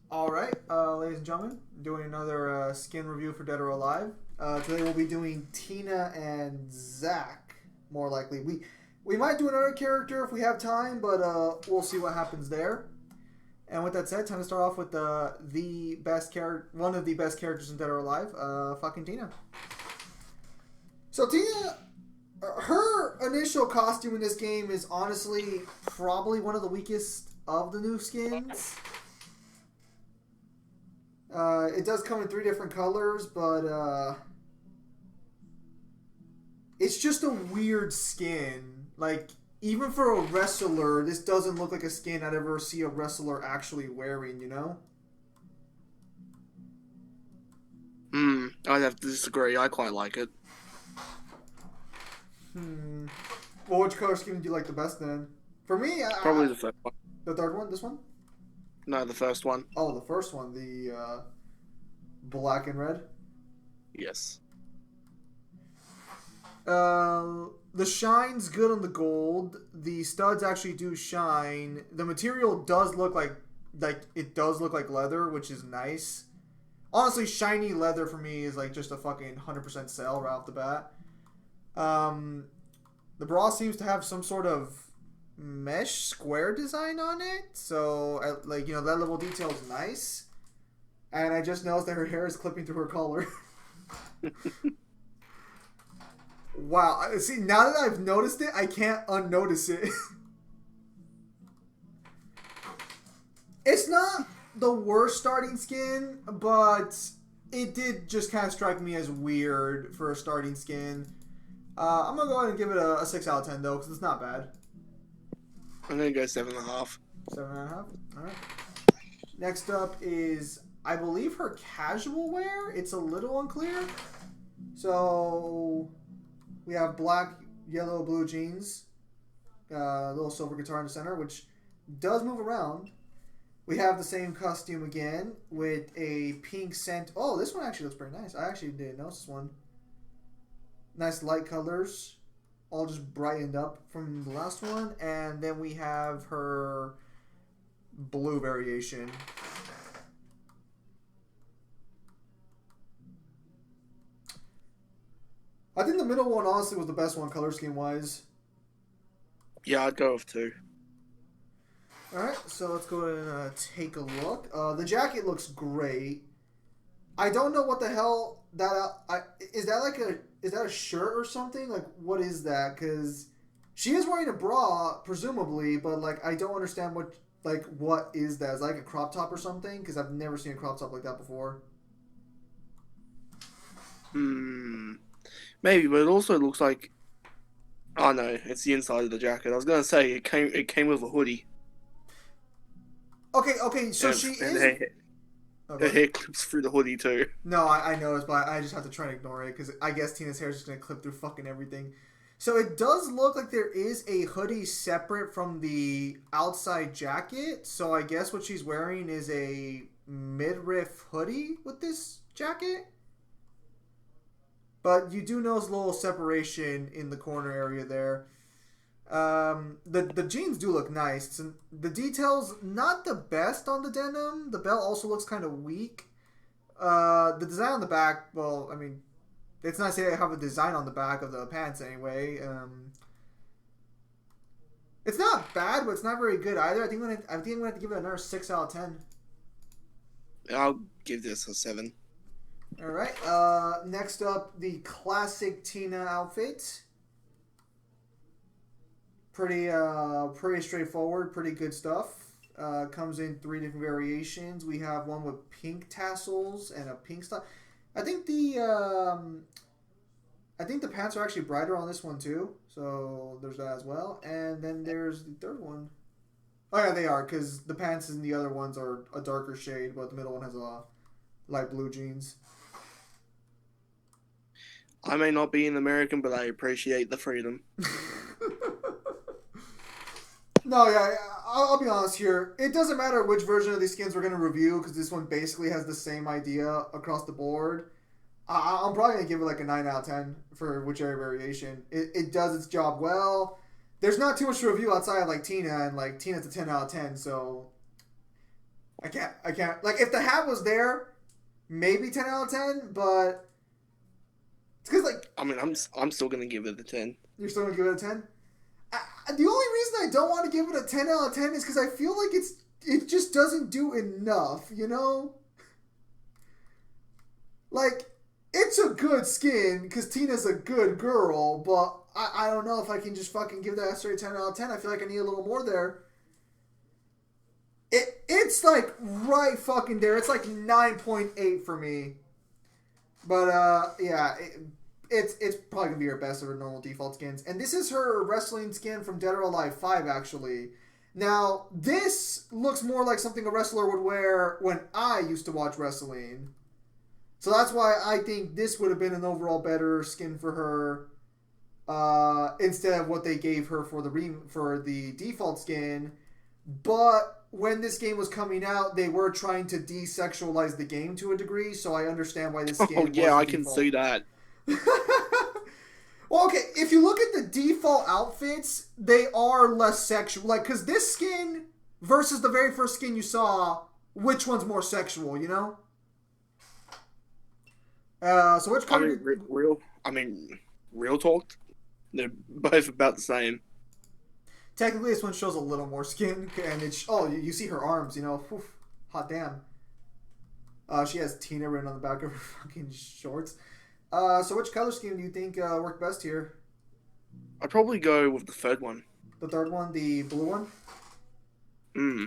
All right, ladies and gentlemen, doing another skin review for Dead or Alive. Today we'll be doing Tina and Zach. More likely, we might do another character if we have time, but we'll see what happens there. And with that said, time to start off with the best character, one of the best characters in Dead or Alive, fucking Tina. So Tina, her initial costume in this game is honestly probably one of the weakest of the new skins. It does come in 3 different colors, but it's just a weird skin. Like, even for a wrestler, this doesn't look like a skin I'd ever see a wrestler actually wearing, you know? I'd have to disagree. I quite like it. Well, which color scheme do you like the best then? For me, Probably the first one. the third one, this one? No, the first one. Oh, the first one, the black and red. Yes. The shine's good on the gold. The studs actually do shine. The material does look like it does look like leather, which is nice. Honestly, shiny leather for me is like just a fucking 100% sell right off the bat. The bra seems to have some sort of mesh square design on it, so like that level detail is nice. And I just noticed that her hair is clipping through her collar. Wow. See, now that I've noticed it, I can't unnotice it. It's not the worst starting skin, but it did just kind of strike me as weird for a starting skin. I'm going to go ahead and give it a 6 out of 10, though, because it's not bad. I'm gonna go 7.5. 7.5? Alright. Next up is, I believe, her casual wear. It's a little unclear. So we have black, yellow, blue jeans, little silver guitar in the center, which does move around. We have the same costume again with a pink scent. Oh, this one actually looks pretty nice. I actually didn't notice this one. Nice light colors, all just brightened up from the last one. And then we have her blue variation. I think the middle one honestly was the best one color scheme wise. Yeah, I'd go with 2. Alright, so let's go ahead and take a look. The jacket looks great. I don't know what the hell is that like is that a shirt or something? Like, what is that? Because she is wearing a bra, presumably, but like I don't understand what is that? Is that like a crop top or something? Because I've never seen a crop top like that before. Maybe, but it also looks like. Oh no, it's the inside of the jacket. I was gonna say it came with a hoodie. Okay, so And, she and is. her hair clips through the hoodie too. No, I noticed, but I just have to try and ignore it because I guess Tina's hair is just gonna clip through fucking everything. So it does look like there is a hoodie separate from the outside jacket. So I guess what she's wearing is a midriff hoodie with this jacket. But you do notice a little separation in the corner area there. The jeans do look nice. The details not the best on the denim. The belt also looks kind of weak. The design on the back, well, I mean, it's not to say I have a design on the back of the pants anyway. It's not bad, but it's not very good either. I think I'm gonna have to give it another 6 out of 10. I'll give this a 7. All right. Next up, the classic Tina outfit. Pretty straightforward, pretty good stuff. Comes in 3 different variations. We have one with pink tassels and a pink style. I think the pants are actually brighter on this one too. So there's that as well. And then there's the third one. Oh yeah, they are, because the pants in the other ones are a darker shade, but the middle one has a light blue jeans. I may not be an American, but I appreciate the freedom. No, yeah, I'll be honest here. It doesn't matter which version of these skins we're going to review, because this one basically has the same idea across the board. I'm probably going to give it like a 9 out of 10 for whichever variation. It does its job well. There's not too much to review outside of like Tina, and like Tina's a 10 out of 10, so I can't. Like, if the hat was there, maybe 10 out of 10, but it's because, like, I mean, I'm still gonna give it a 10. you're still going to give it a 10? The only reason I don't want to give it a 10 out of 10 is because I feel like it just doesn't do enough, you know? Like, it's a good skin because Tina's a good girl, but I don't know if I can just fucking give that a straight 10 out of 10. I feel like I need a little more there. It's like right fucking there. It's like 9.8 for me. But yeah, it's probably gonna be her best of her normal default skins. And this is her wrestling skin from Dead or Alive 5 actually. Now, this looks more like something a wrestler would wear when I used to watch wrestling. So that's why I think this would have been an overall better skin for her instead of what they gave her for the default skin. But when this game was coming out, they were trying to desexualize the game to a degree, so I understand why this skin Oh yeah, I wasn't can default. see that. Well, okay, if you look at the default outfits, they are less sexual. Like, because this skin versus the very first skin you saw, which one's more sexual, you know? So which I color? mean, real talk. They're both about the same. Technically, this one shows a little more skin, and it's you see her arms, you know, oof, hot damn. She has Tina written on the back of her fucking shorts. So which color scheme do you think worked best here? I'd probably go with the third one. The third one, the blue one. Hmm.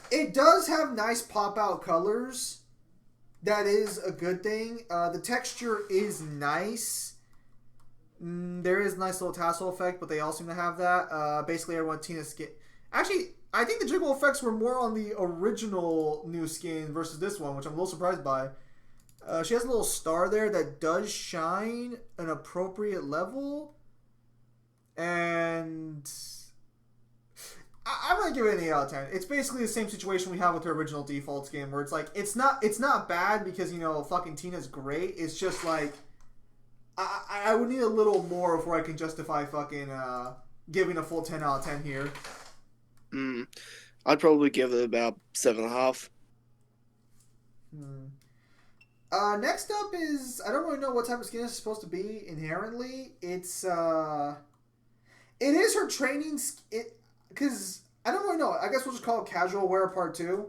It does have nice pop out colors. That is a good thing. The texture is nice. There is a nice little tassel effect, but they all seem to have that. Basically, everyone Tina's skin. Actually, I think the jiggle effects were more on the original new skin versus this one, which I'm a little surprised by. She has a little star there that does shine an appropriate level. And I'm gonna give it an 8 out of 10. It's basically the same situation we have with her original default skin, where it's like it's not bad because, you know, fucking Tina's great. It's just like I would need a little more before I can justify fucking giving a full 10 out of 10 here. I'd probably give it about 7.5. Next up is, I don't really know what type of skin it's supposed to be inherently. It is her training skin, because I don't really know. I guess we'll just call it casual wear part 2.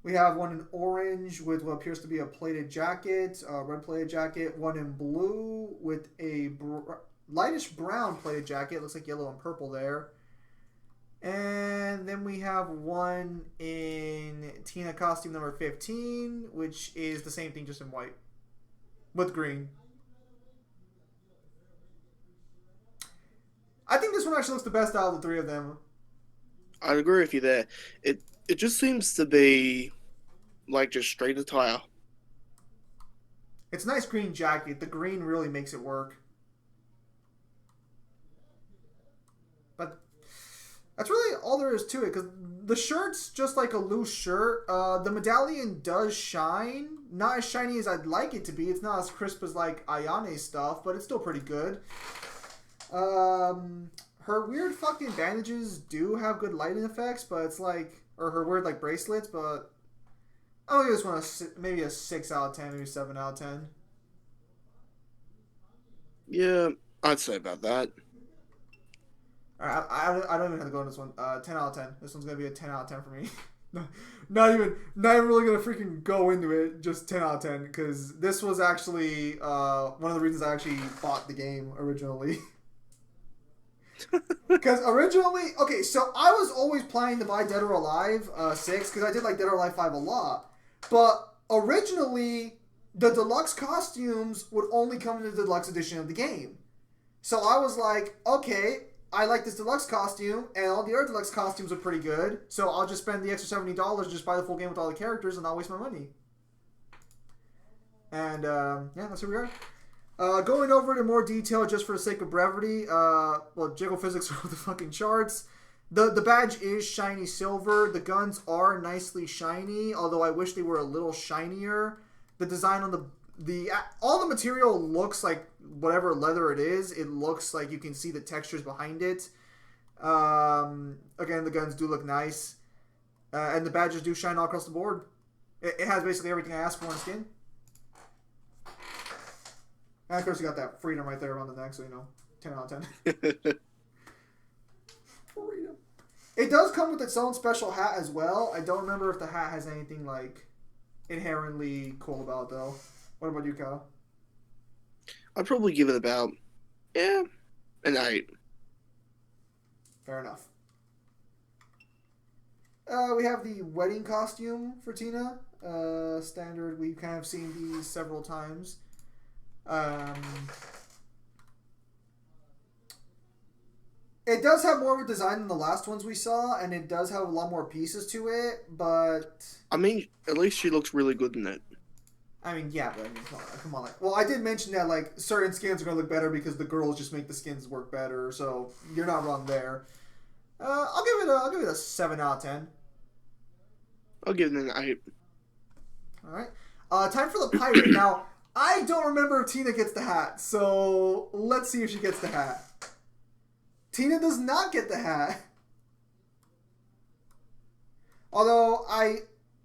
We have one in orange with what appears to be a plated jacket, red plated jacket. One in blue with a lightish brown plated jacket. Looks like yellow and purple there. And then we have one in Tina costume number 15, which is the same thing, just in white. With green. I think this one actually looks the best out of the three of them. I'd agree with you there. It just seems to be like just straight attire. It's a nice green jacket. The green really makes it work. But that's really all there is to it, because the shirt's just like a loose shirt. The medallion does shine. Not as shiny as I'd like it to be. It's not as crisp as like Ayane's stuff, but it's still pretty good. Her weird fucking bandages do have good lighting effects, but it's like, or her weird like bracelets, but I'll give this one maybe a 6 out of 10, maybe 7 out of 10. Yeah, I'd say about that. Alright, I don't even have to go on this one. 10 out of 10. This one's gonna be a 10 out of 10 for me. not even really gonna freaking go into it. Just 10 out of 10, because this was actually one of the reasons I actually bought the game originally. Because originally, okay, so I was always planning to buy Dead or Alive 6, because I did like Dead or Alive 5 a lot. But originally, the deluxe costumes would only come in the deluxe edition of the game. So I was like, okay, I like this deluxe costume, and all the other deluxe costumes are pretty good, so I'll just spend the extra $70, just buy the full game with all the characters, and not waste my money. And, yeah, that's where we are. Going over it in more detail, just for the sake of brevity, well, jiggle physics are off the fucking charts. The badge is shiny silver. The guns are nicely shiny, although I wish they were a little shinier. The design on all the material looks like whatever leather it is. It looks like you can see the textures behind it. Again, and the guns do look nice. And the badges do shine all across the board. It has basically everything I asked for in skin. And of course, you got that freedom right there around the neck, so 10 out of 10. Freedom. It does come with its own special hat as well. I don't remember if the hat has anything like inherently cool about it, though. What about you, Kyle? I'd probably give it about an 8. Fair enough. We have the wedding costume for Tina. Standard. We've kind of seen these several times. It does have more of a design than the last ones we saw, and it does have a lot more pieces to it, but... I mean, at least she looks really good in it. I mean, yeah, but come on. Well, I did mention that, like, certain skins are going to look better because the girls just make the skins work better, so you're not wrong there. I'll give it a 7 out of 10. I'll give it an 8. Alright. Time for the pirate. Now, I don't remember if Tina gets the hat, so let's see if she gets the hat. Tina does not get the hat. Although,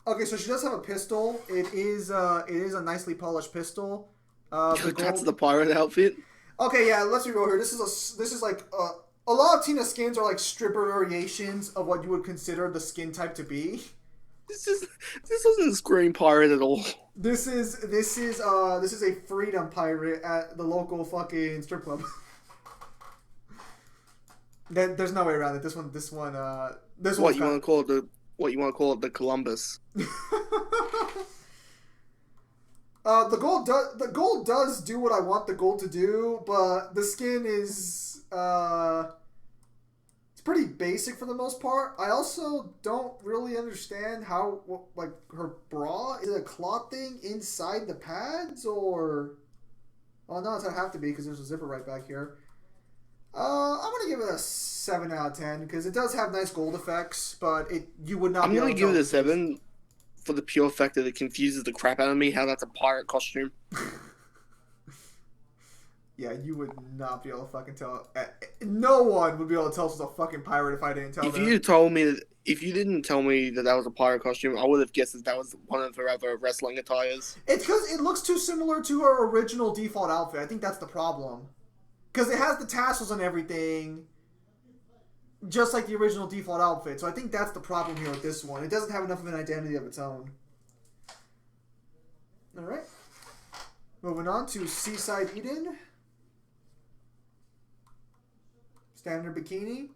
okay, so she does have a pistol. It is a nicely polished pistol. That's the pirate outfit. Okay, yeah, let's be real here. This is like a lot of Tina skins are like stripper variations of what you would consider the skin type to be. This doesn't scream pirate at all. This is a freedom pirate at the local fucking strip club. There's no way around it. This one. What you want to call it? The Columbus. The gold does do what I want the gold to do, but the skin is it's pretty basic for the most part. I also don't really understand how, like, her bra is it a cloth thing inside the pads, or oh no, it's gonna have to be because there's a zipper right back here. I'm gonna give it a 7 out of 10 because it does have nice gold effects, but you would not. I'm gonna give it a 7 for the pure fact that it confuses the crap out of me how that's a pirate costume. Yeah, you would not be able to fucking tell. No one would be able to tell us a fucking pirate if I didn't tell them. If you didn't tell me that was a pirate costume, I would have guessed that was one of her other wrestling attires. It's because it looks too similar to her original default outfit. I think that's the problem. Because it has the tassels and everything, just like the original default outfit. So I think that's the problem here with this one. It doesn't have enough of an identity of its own. Alright. Moving on to Seaside Eden. Standard bikini.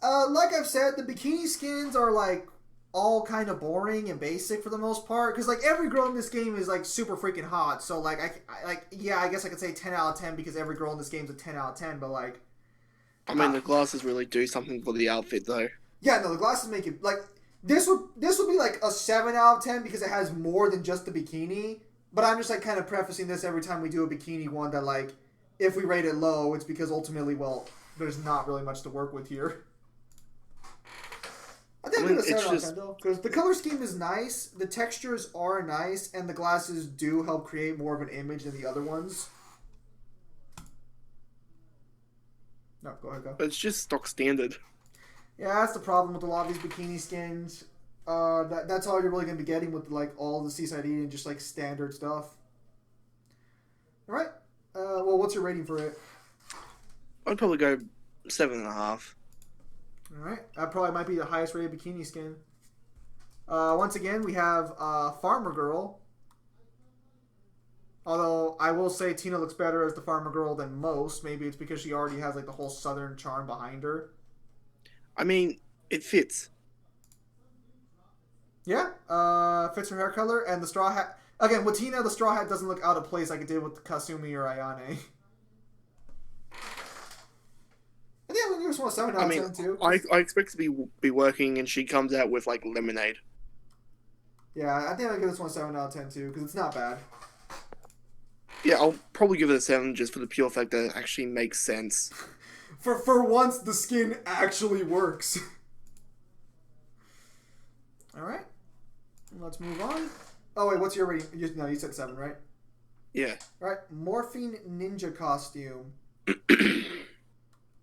Like I've said, the bikini skins are like all kind of boring and basic for the most part, because like every girl in this game is like super freaking hot, so like I guess I could say 10 out of 10 because every girl in this game is a 10 out of 10, but like I mean the glasses really do something for the outfit though. Yeah, no, the glasses make it like this would be like a 7 out of 10 because it has more than just the bikini, but I'm just like kind of prefacing this every time we do a bikini one that like if we rate it low it's because ultimately, well, there's not really much to work with here. I think I'm going to 7 out of 10 though, because the color scheme is nice, the textures are nice, and the glasses do help create more of an image than the other ones. No, go ahead, go. It's just stock standard. Yeah, that's the problem with a lot of these bikini skins. That's all you're really going to be getting with like all the Seaside Eden, just like standard stuff. Alright, well, what's your rating for it? I'd probably go 7.5. Alright, that probably might be the highest rated bikini skin. Once again, we have Farmer Girl. Although, I will say Tina looks better as the Farmer Girl than most. Maybe it's because she already has like the whole southern charm behind her. I mean, it fits. Yeah, fits her hair color, and the straw hat. Again, with Tina, the straw hat doesn't look out of place like it did with Kasumi or Ayane. And yeah, we give this one a 7 out of 10 too. I expect to be working and she comes out with like lemonade. Yeah, I think I'll give this one a 7 out of 10 too, because it's not bad. Yeah, I'll probably give it a 7 just for the pure fact that it actually makes sense. For once, the skin actually works. Alright. Let's move on. Oh, wait, what's your rating? No, you said 7, right? Yeah. Alright, Morphine Ninja Costume.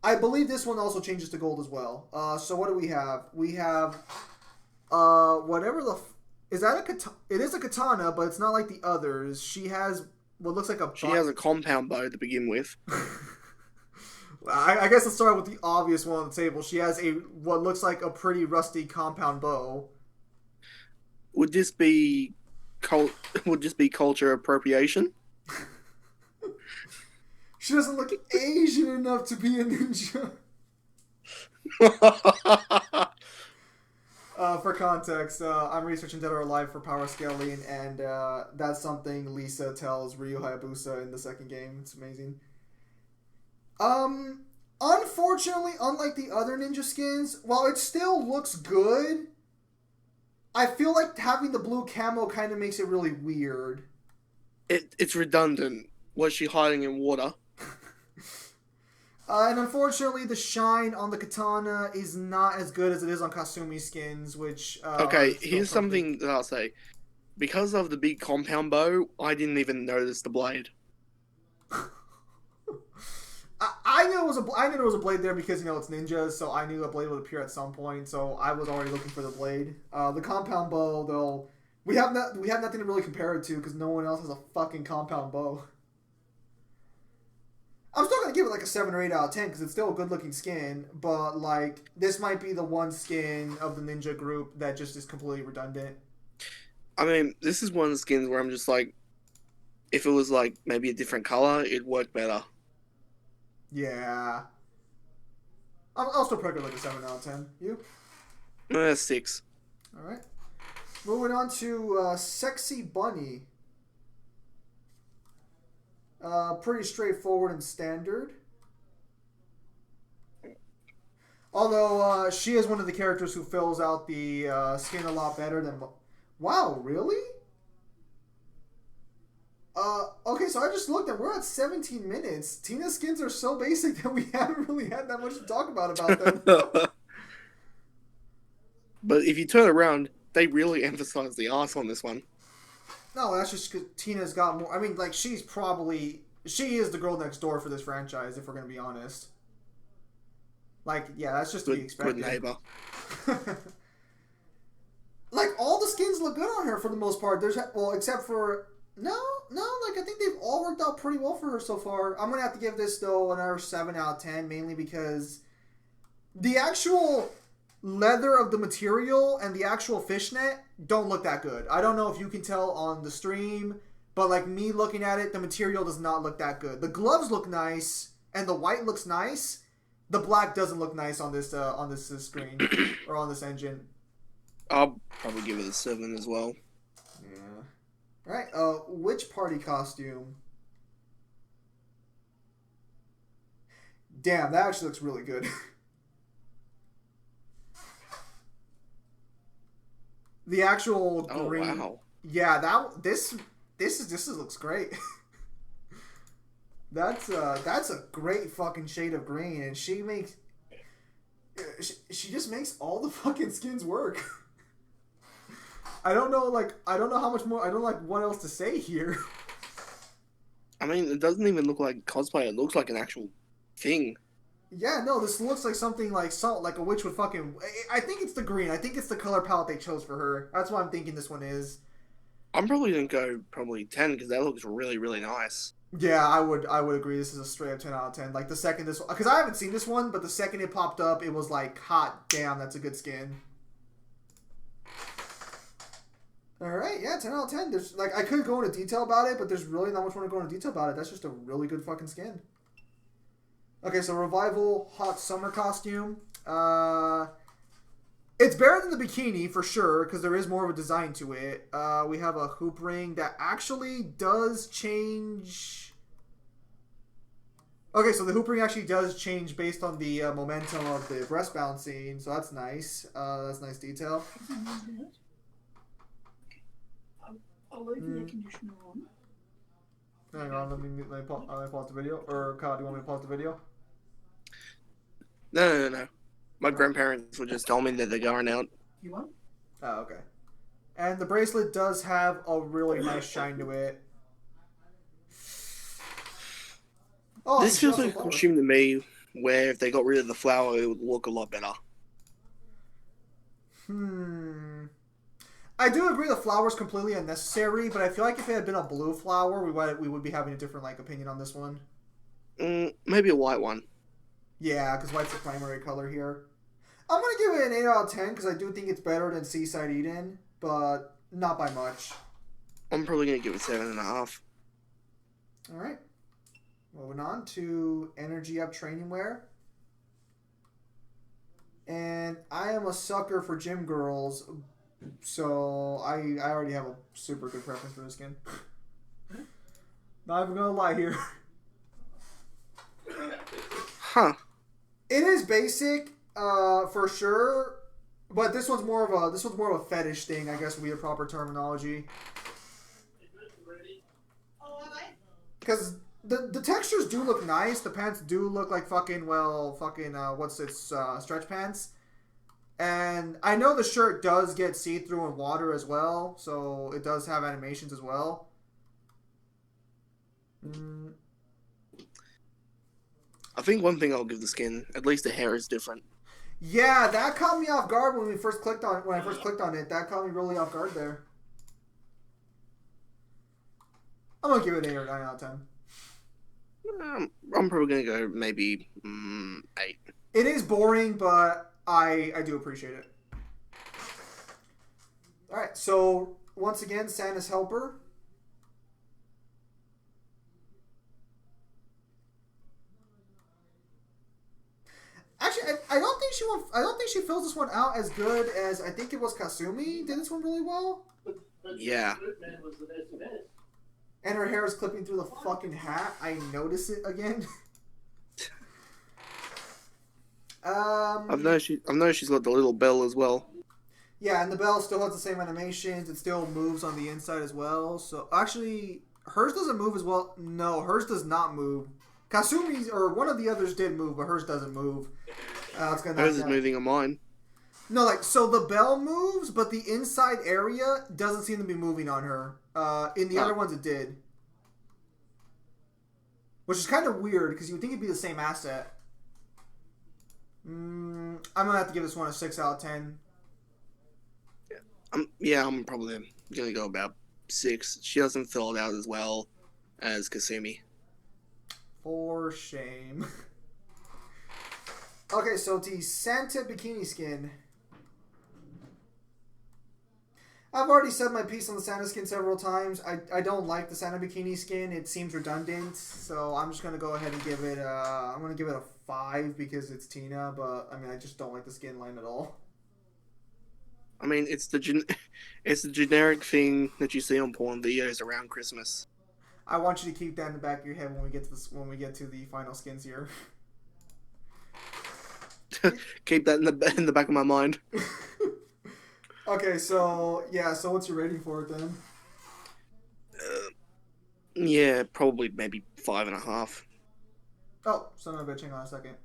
I believe this one also changes to gold as well. So what do we have? We have whatever the is that a katana? It is a katana, but it's not like the others. She has what looks like a. She has a compound bow to begin with. I guess let's start with the obvious one on the table. She has a what looks like a pretty rusty compound bow. Would this be culture appropriation? She doesn't look Asian enough to be a ninja. For context, I'm researching Dead or Alive for Power Scaling, and that's something Lisa tells Ryu Hayabusa in the second game. It's amazing. Unfortunately, unlike the other ninja skins, while it still looks good, I feel like having the blue camo kind of makes it really weird. It's redundant. Was she hiding in water? And unfortunately, the shine on the katana is not as good as it is on Kasumi skins, which... okay, here's something that I'll say. Because of the big compound bow, I didn't even notice the blade. I knew there was a blade there because, it's ninjas, so I knew a blade would appear at some point, so I was already looking for the blade. The compound bow, though, we have nothing to really compare it to because no one else has a fucking compound bow. I'm still going to give it like a 7 or 8 out of 10 because it's still a good-looking skin, but, like, this might be the one skin of the ninja group that just is completely redundant. I mean, this is one of the skins where I'm just like, if it was, like, maybe a different color, it'd work better. Yeah. I'll still probably like a 7 out of 10. You? 6. Alright. Moving on to Sexy Bunny. Pretty straightforward and standard. Although she is one of the characters who fills out the skin a lot better than... Wow, really? Okay, so I just looked and we're at 17 minutes. Tina's skins are so basic that we haven't really had that much to talk about them. But if you turn around, they really emphasize the arse on this one. No, that's just because Tina's got more... I mean, like, she is the girl next door for this franchise, if we're going to be honest. Like, yeah, that's just to be expected. Good neighbor. Like, all the skins look good on her for the most part. Except for... No, like, I think they've all worked out pretty well for her so far. I'm going to have to give this, though, another 7 out of 10, mainly because the actual leather of the material and the actual fishnet don't look that good. I don't know if you can tell on the stream, but, like, me looking at it, the material does not look that good. The gloves look nice, and the white looks nice. The black doesn't look nice on this screen, or on this engine. I'll probably give it a 7 as well. Alright, which party costume? Damn, that actually looks really good. The actual green... Oh, wow. Yeah, this looks great. That's a great fucking shade of green, and she just makes all the fucking skins work. I don't know how much more, I don't know, like, what else to say here. I mean, it doesn't even look like cosplay, it looks like an actual thing. Yeah, no, this looks like something like a witch would fucking... I think it's the green. I think it's the color palette they chose for her. That's what I'm thinking this one is. I'm probably going to go 10, because that looks really, really nice. Yeah, I would agree. This is a straight up 10 out of 10. Like, the second this one... Because I haven't seen this one, but the second it popped up, it was like, hot damn, that's a good skin. Alright, yeah, 10 out of 10. There's, like, I could go into detail about it, but there's really not much more to go into detail about it. That's just a really good fucking skin. Okay, so Revival Hot Summer costume. It's better than the bikini, for sure, because there is more of a design to it. We have a hoop ring that actually does change... Okay, so the hoop ring actually does change based on the momentum of the breast bouncing, so that's nice. That's nice detail. I'll leave the air conditioner on. Hang on, let me pause the video. Or, Kyle, do you want me to pause the video? No. My grandparents would just tell me that they're going out. You want? Oh, okay. And the bracelet does have a really nice shine to it. Oh, this feels like a costume to me where if they got rid of the flower, it would look a lot better. I do agree the flower is completely unnecessary, but I feel like if it had been a blue flower, we would be having a different opinion on this one. Maybe a white one. Yeah, because white's the primary color here. I'm going to give it an 8 out of 10 because I do think it's better than Seaside Eden, but not by much. I'm probably going to give it 7.5. Alright. Moving on to Energy Up Training Wear. And I am a sucker for gym girls, so I already have a super good preference for this skin. Not even going to lie here. Huh. It is basic, for sure, but this one's more of a fetish thing, I guess would be a proper terminology. Because the textures do look nice. The pants do look like stretch pants. And I know the shirt does get see-through in water as well, so it does have animations as well. I think one thing I'll give the skin, at least the hair is different. Yeah, that caught me off guard when I first clicked on it. That caught me really off guard there. I'm gonna give it an 8 or 9 out of 10. I'm probably gonna go maybe 8. It is boring, but I do appreciate it. All right, so once again, Santa's helper. Actually, I don't think she fills this one out as good as I think it was Kasumi did this one really well. Yeah. And her hair is clipping through the fucking hat. I notice it again. I've noticed she's got the little bell as well. Yeah, and the bell still has the same animations. It still moves on the inside as well. So actually, hers doesn't move as well. No, hers does not move. Kasumi's or one of the others did move, but hers doesn't move. Hers is moving on mine. No, so the bell moves, but the inside area doesn't seem to be moving on her. In the other ones, it did. Which is kind of weird, because you would think it'd be the same asset. I'm going to have to give this one a 6 out of 10. I'm probably going to go about 6. She doesn't fill it out as well as Kasumi. For shame. Okay, so the Santa bikini skin. I've already said my piece on the Santa skin several times. I don't like the Santa bikini skin. It seems redundant, so I'm just gonna go ahead and give it. I'm gonna give it a 5 because it's Tina. But I mean, I just don't like the skin line at all. I mean, it's the generic thing that you see on porn videos around Christmas. I want you to keep that in the back of your head when we get to the final skins here. Keep that in the back of my mind. Okay, so what's your rating for it then? Yeah, probably maybe 5.5. Oh, son of a bitch, hang on a second.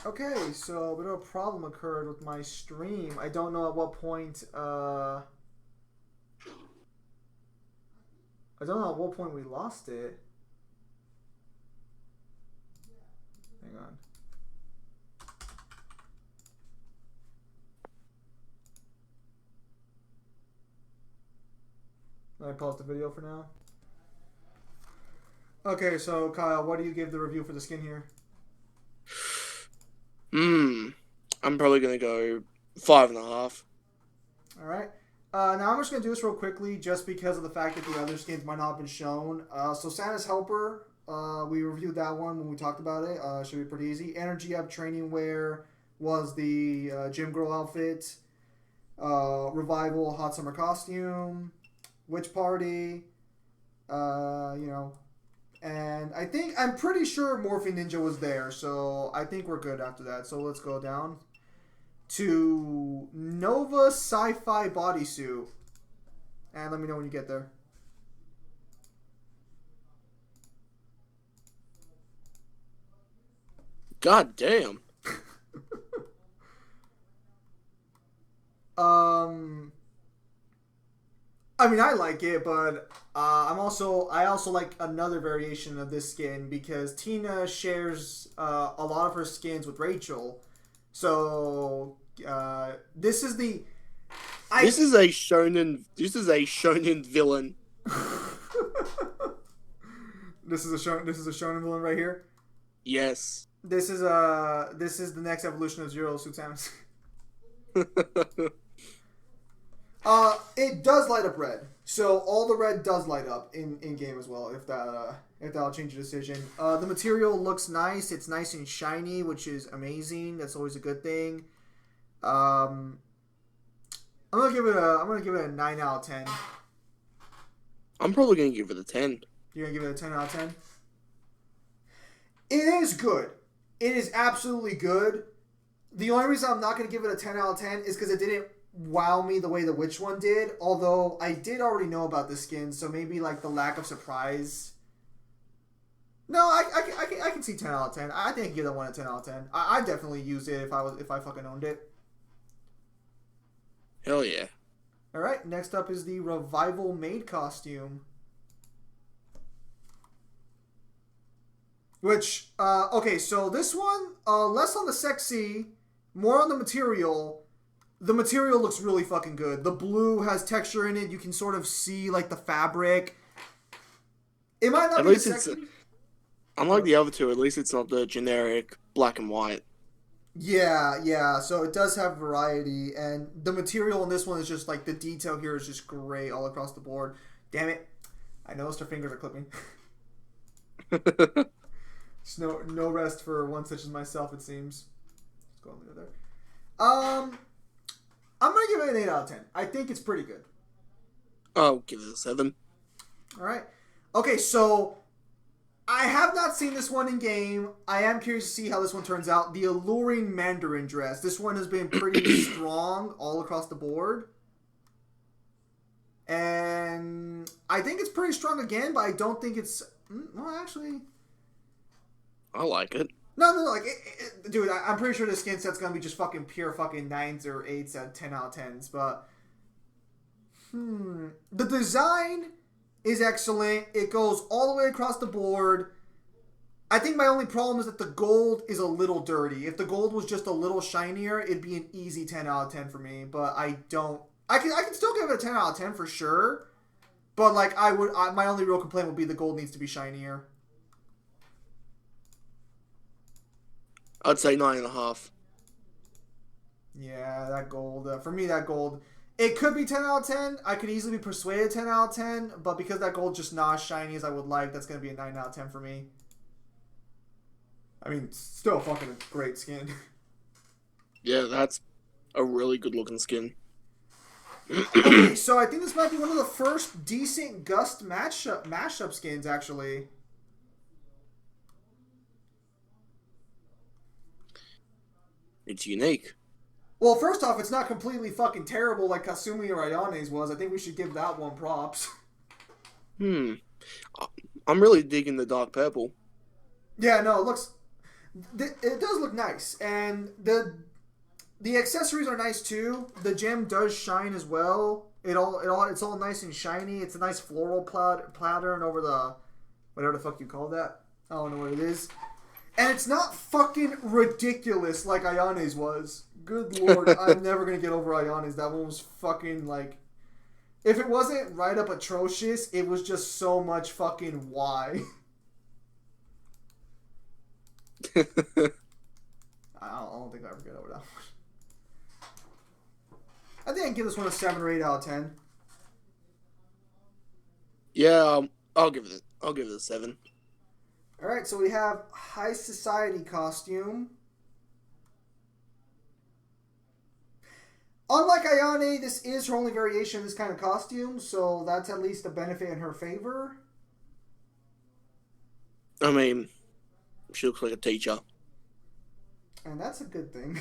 Okay, so a bit of a problem occurred with my stream. I don't know at what point we lost it. Hang on. Let me pause the video for now. Okay, so Kyle, what do you give the review for the skin here? I'm probably gonna go 5.5. All right. Now I'm just gonna do this real quickly, just because of the fact that the other skins might not have been shown. So Santa's helper, we reviewed that one when we talked about it. Should be pretty easy. Energy Up Training Wear was the gym girl outfit. Revival Hot Summer Costume. Witch Party. And I'm pretty sure Morphing Ninja was there, so I think we're good after that. So let's go down to Nova Sci-Fi Bodysuit. And let me know when you get there. God damn. I mean, I like it, but I also like another variation of this skin because Tina shares a lot of her skins with Rachel. So this is the This is a shonen. This is a shonen villain. This is a shonen villain right here. Yes. This is the next evolution of Zero Suit Samus. It does light up red, so all the red does light up in game as well. If that'll change your decision. The material looks nice. It's nice and shiny, which is amazing. That's always a good thing. I'm gonna give it a 9 out of 10. I'm probably gonna give it a 10. You're gonna give it a 10 out of 10. It is good. It is absolutely good. The only reason I'm not gonna give it a 10 out of 10 is because it didn't wow me the way the Witch one did. Although I did already know about the skin, so maybe like the lack of surprise. No, I can see 10 out of 10. I think I can give that one a 10 out of 10. I definitely used it if I fucking owned it. Hell yeah. All right, next up is the Revival Maid costume. Which, okay, so this one, less on the sexy, more on the material. The material looks really fucking good. The blue has texture in it. You can sort of see, like, the fabric. It might not At be least the it's, sexy. unlike the other two, at least it's not the generic black and white. Yeah, so it does have variety, and the material in this one is just, like, the detail here is just great all across the board. Damn it. I noticed her fingers are clipping. Just no rest for one such as myself, it seems. Let's go over there. I'm gonna give it an 8 out of 10. I think it's pretty good. I'll give it a 7. All right. Okay, so I have not seen this one in game. I am curious to see how this one turns out. The Alluring Mandarin dress. This one has been pretty strong all across the board. And I think it's pretty strong again, but I don't think it's... Well, actually... I like it. No, like, dude, I'm pretty sure the skin set's gonna be just fucking pure fucking 9s or 8s out of 10 out of 10s, but... The design is excellent. It goes all the way across the board. I think my only problem is that the gold is a little dirty. If the gold was just a little shinier, it'd be an easy 10 out of 10 for me, but I don't... I can still give it a 10 out of 10 for sure, but, like, my only real complaint would be the gold needs to be shinier. I'd say 9.5. Yeah, that gold. For me, that gold. It could be 10 out of 10. I could easily be persuaded 10 out of 10. But because that gold's just not as shiny as I would like, that's going to be a 9 out of 10 for me. I mean, still fucking a great skin. Yeah, that's a really good looking skin. Okay, so I think this might be one of the first decent Gust mashup skins, actually. It's unique. Well, first off, it's not completely fucking terrible like Kasumi or Ayane's was. I think we should give that one props. I'm really digging the dark purple. Yeah, no, it looks... It does look nice. And the accessories are nice, too. The gem does shine as well. It's all nice and shiny. It's a nice floral pattern over the... Whatever the fuck you call that. I don't know what it is. And it's not fucking ridiculous like Ayane's was. Good lord, I'm never gonna get over Ayane's. That one was fucking like... If it wasn't right up atrocious, it was just so much fucking why. I don't think I'll ever get over that one. I think I can give this one a 7 or 8 out of 10. Yeah, I'll give it a 7. Alright, so we have High Society costume. Unlike Ayane, this is her only variation of this kind of costume, so that's at least a benefit in her favor. I mean, she looks like a teacher. And that's a good thing.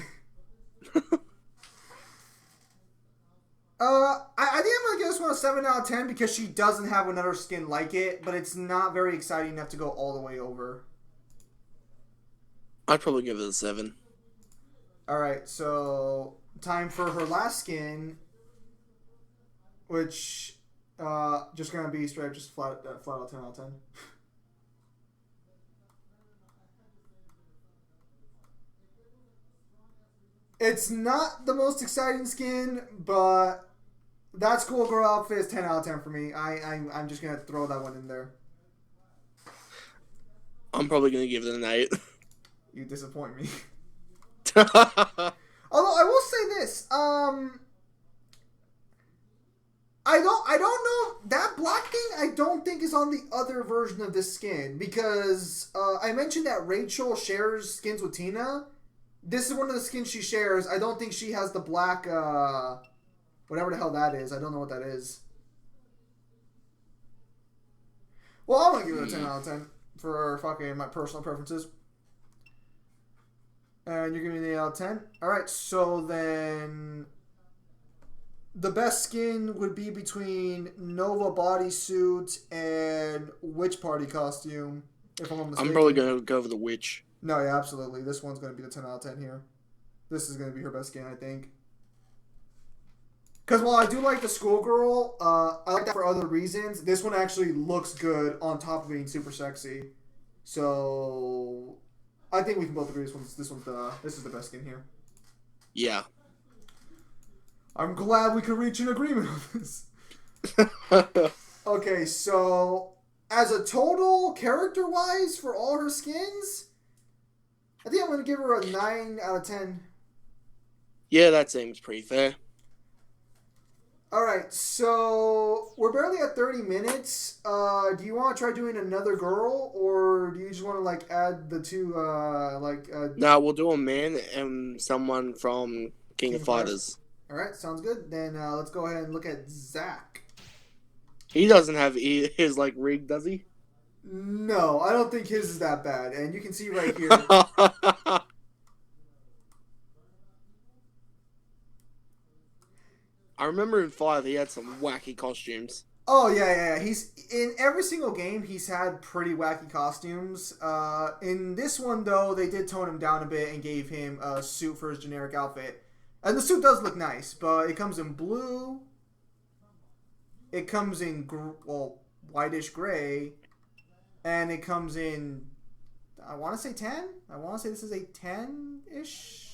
I think I'm going to give this one a 7 out of 10 because she doesn't have another skin like it, but it's not very exciting enough to go all the way over. I'd probably give it a 7. Alright, so time for her last skin, which Just gonna be straight, just flat out 10 out of 10. It's not the most exciting skin, but that schoolgirl outfit is 10 out of 10 for me. I'm just gonna throw that one in there. I'm probably gonna give it an 8. You disappoint me. Although I will say this, I don't know, that black thing I don't think is on the other version of this skin, because I mentioned that Rachel shares skins with Tina. This is one of the skins she shares. I don't think she has the black, whatever the hell that is. I don't know what that is. Well, I'm gonna give it a 10 out of 10 for fucking my personal preferences. And you're giving me an 8 out of 10? Alright, so then the best skin would be between Nova bodysuit and Witch Party costume, if I'm not mistaken. I'm probably going to go for the Witch. No, yeah, absolutely. This one's going to be the 10 out of 10 here. This is going to be her best skin, I think. Because while I do like the schoolgirl, I like that for other reasons. This one actually looks good on top of being super sexy. So I think we can both agree this is the best skin here. Yeah. I'm glad we could reach an agreement on this. Okay, so as a total, character-wise, for all her skins, I think I'm going to give her a 9 out of 10. Yeah, that seems pretty fair. Alright, so we're barely at 30 minutes. Do you want to try doing another girl, or do you just want to, like, add the two, No, we'll do a man and someone from King of Fighters. Alright, sounds good. Then let's go ahead and look at Zack. He doesn't have his, like, rig, does he? No, I don't think his is that bad. And you can see right here. I remember in 5 he had some wacky costumes. Oh, yeah. He's in every single game, he's had pretty wacky costumes. In this one, though, they did tone him down a bit and gave him a suit for his generic outfit. And the suit does look nice, but it comes in blue. It comes in, whitish gray. And it comes in, I want to say 10? I want to say this is a 10-ish?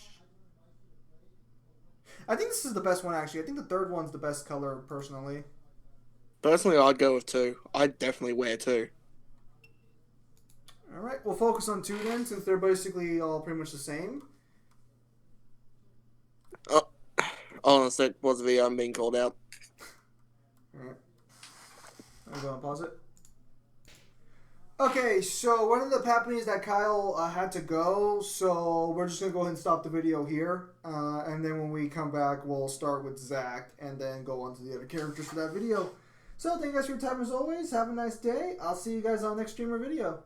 I think this is the best one, actually. I think the third one's the best color, personally. Personally, I'd go with 2. I'd definitely wear 2. Alright, we'll focus on 2 then, since they're basically all pretty much the same. Oh, hold on a sec. Pause the video. I'm being called out. Alright. I'm going to pause it. Okay, so what ended up happening is that Kyle had to go, so we're just going to go ahead and stop the video here. And then when we come back, we'll start with Zack and then go on to the other characters for that video. So thank you guys for your time as always. Have a nice day. I'll see you guys on the next stream or video.